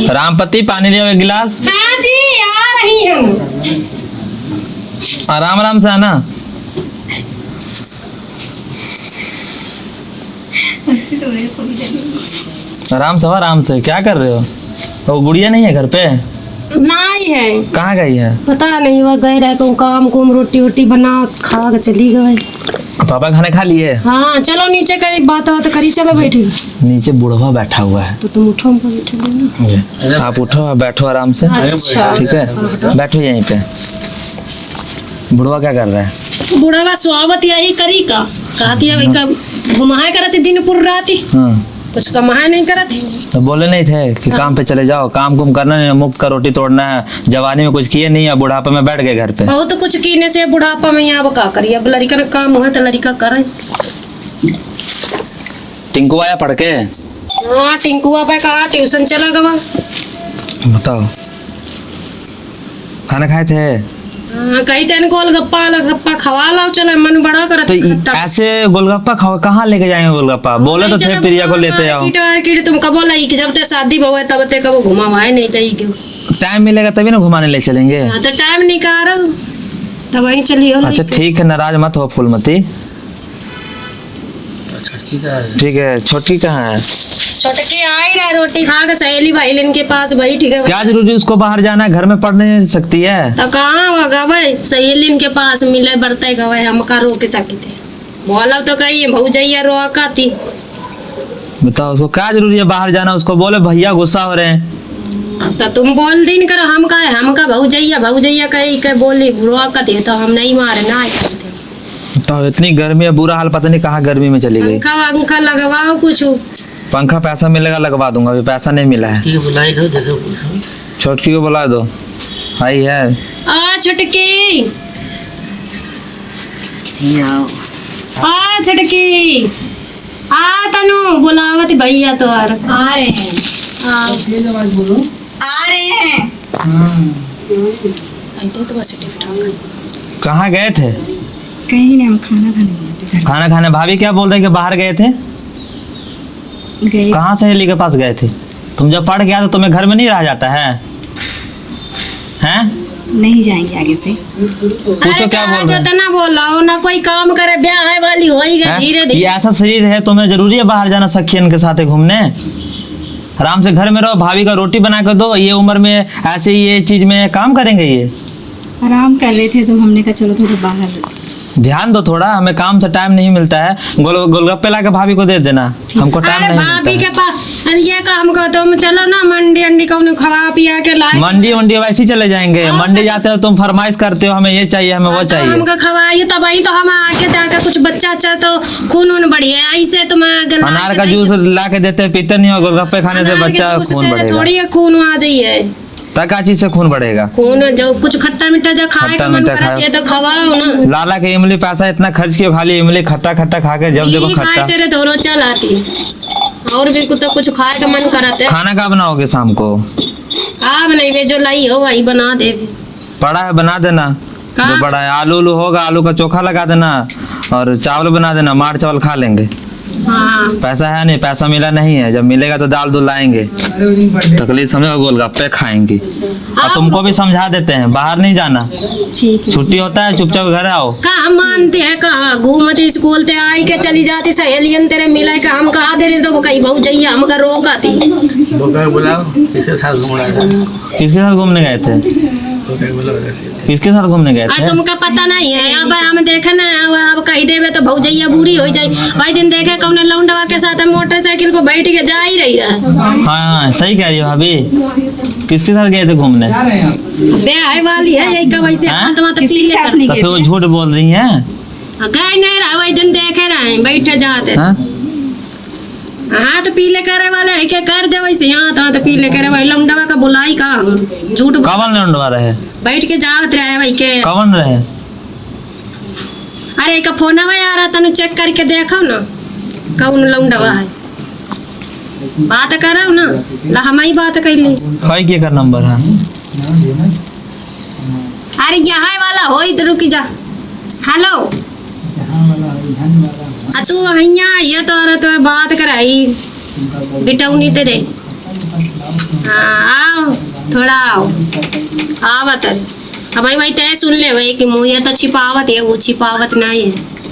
रामपति पानी ले एक गिलास। हाँ जी आ रही हूँ। आराम आराम से आना। आराम से क्या कर रहे हो? तो गुड़िया नहीं है घर पे? नहीं है। कहाँ गई है? पता नहीं, वह गए रहे को काम कुम रोटी वोटी बना खा के चली गई। पापा खाने खा लिए? हाँ चलो नीचे करी बात करी, चलो बैठी। नीचे बुढ़वा बैठा हुआ है तो तुम उठो, हमको बैठे देना। आप उठो, बैठो आराम से। अच्छा ठीक है, बैठो यहीं पे। बुढ़वा क्या कर रहा है? बुढ़वा स्वागत यही करी का कहती है, भाई घुमाए करती दिन पूरी राती। कुछ कमाए नहीं करती। तो बोले नहीं थे कि काम पे चले जाओ, काम कुम करना नहीं, मुफ्त का रोटी तोड़ना है। जवानी में कुछ किए नहीं है, बुढ़ापे में बैठ गए घर पे। बहुत तो कुछ कीने से बुढ़ापा में यहाँ का करिए। अब लड़का का काम हुआ तो लड़का करे। टिंकू आया पढ़ के? हाँ टिंकुआ पे कहा ट्यूशन चला गवा। बताओ, खाना खाए थे? हाँ कही तेन गोलगप्पा खवा लाओ, चले मन बड़ा करत। तो ऐसे गोलगप्पा खाओ, कहाँ लेके जाएंगे गोलगप्पा? बोले तो थे प्रिया को लेते आओ। तुम कब बोला कि जब ते शादी हुआ तब ते कब घुमावाए नहीं तई क्यों? टाइम मिलेगा तभी ना घुमाने ले चलेंगे। हाँ तो टाइम निकालो तब वहीं चलियो। अच्छा ठीक है, नाराज मत हो फूलमती। ठीक है, छोटी कहाँ है? छोटकी आई रहा रोटी खा के सहेली भाई के पास भाई। ठीक है, क्या जरूरी उसको बाहर जाना है? घर में पढ़ नहीं सकती है तो कहाँ होगा भाई? सहेली के पास मिले बरते गए, हम का रोक सकी थे? बोला तो कही भौजैया रोका थी। बताओ उसको क्या जरूरी है बाहर जाना? उसको बोले भैया गुस्सा हो रहे हैं। तो तुम बोल दिन करो, हम का भौजैया कही के बोली रोका थे तो हम नहीं मारे ना। तो इतनी गर्मी है, बुरा हाल, पता नहीं कहाँ गर्मी में चली गई। पंखा लगवाओ कुछ। पंखा पैसा मिलेगा लगवा दूंगा, अभी पैसा नहीं मिला है। छोटकी को बुला दो, आई है। आ छोटकी, आ छोटकी, आ तनु बुलावत भैया तो आ रहे हैं। कहाँ गए थे? कहीं नहीं, हम खाना खाने। खाना खाने? भाभी क्या बोल रहे कि बाहर गए थे? कहाँ सहेली के पास गए थे? तुम जब पढ़ गया तो तुम्हें घर में नहीं रहा जाता है? हैं? नहीं जाएंगे आगे से। पूछो क्या बोल रहे हैं? ना बोला ना कोई काम करे, ब्याह वाली होएगा धीरे धीरे। ये ऐसा शरीर है, तुम्हें जरूरी है बाहर जाना सखियन के साथ घूमने? आराम से घर में रहो, भाभी का रोटी बना कर दो। ये उम्र में ऐसे ये चीज में काम करेंगे? ये आराम कर रहे थे तो हमने कहा चलो थोड़ा बाहर ध्यान दो थोड़ा, हमें काम से टाइम नहीं मिलता है। गोलगप्पे ला के भाभी को दे देना, हमको टाइम नहीं मिलता भाभी के पास ये काम को तुम चलो ना मंडी कौन खवा पिया के लाए। मंडी वैसे ही चले जाएंगे। मंडी जाते हो तुम फरमाइश करते हो, हमें ये चाहिए, हमें वो चाहिए। हमको खवाइए तब ही तो हम आगे जाकर कुछ बच्चा तो खून बढ़िया। ऐसे तुम अनार का जूस ला के देते, पीते नहीं हो। गोलगप्पे खाने से बच्चा खून बढ़ेगा। थोड़ी खून आ जाइए क्या चीज से खून बढ़ेगा? खून जो कुछ खट्टा मीठा जो खाएगा मन करे तो खवाओ ना। लाला के इमली पैसा इतना खर्च किया, खाली इमली खट्टा खा के जब देखो खट्टा। तेरे दोनों चल आती और भी तो कुछ खाए का मन कराते। खाना क्या बनाओगे शाम को? हाँ बनाइए, जो लाई हो वही बना दे। पड़ा है बना देना। जो बड़ा है आलू होगा, आलू का चोखा लगा देना और चावल बना देना, मार चावल खा लेंगे। हाँ। पैसा है नहीं, पैसा मिला नहीं है। जब मिलेगा तो दाल दूध लाएंगे, तकलीफ समझो, गोलगप्पे खाएंगे। और तुमको भी समझा देते हैं बाहर नहीं जाना। ठीक है, छुट्टी होता है चुपचाप घर आओ। कहाँ मानते हैं, कहाँ घूमते स्कूल ते आई के चली जाती सहेलियन तेरे मिला का हम कहा दे रहे तो वो कहीं भौजैया हम का रोक आती। बुलाओ, किसके साथ घूमने गए थे? किसके साथ घूमने गए थे? किसके साथ घूमने गए थे? तुमका पता नहीं है? अब हम देखे ना, अब कही देवे तो भौजैया बुरी हो जाए। भाई दिन देखे कौन लौंडवा के साथ मोटरसाइकिल पर बैठ के जा ही रही है। हाँ सही कह रही हो भाभी। किसके साथ गए थे घूमने? ब्याह वाली है यही का वैसे हाथ में तो पीले कर नहीं तो वो झूठ बोल रही हैं। गए नहीं रहा, वही दिन देखे रहे बैठे जाते। हाँ तो पीले करे वाले है क्या कर दे वैसे? यहाँ तो पीले करे वाले लौंडवा का बुलाई का झूठ। कौन लौंडवा रहे? बैठ के जात रहे भाई के। कौन रहे? अरे का फोन आ रहा तनु चेक करके देखो ना कौन लौंडवा है। बात करो ना, ला हम ही बात कर ली। खाई के कर नंबर है? अरे यहाँ वाला हो इधर रुकी जा। हेलो तू यहाँ ये तो बात कराई बिटौनी तेरे। हाँ थोड़ा आओ आवत अब भाई तय सुन ले भाई कि मुँह ये तो छिपावत है वो छिपावत नहीं है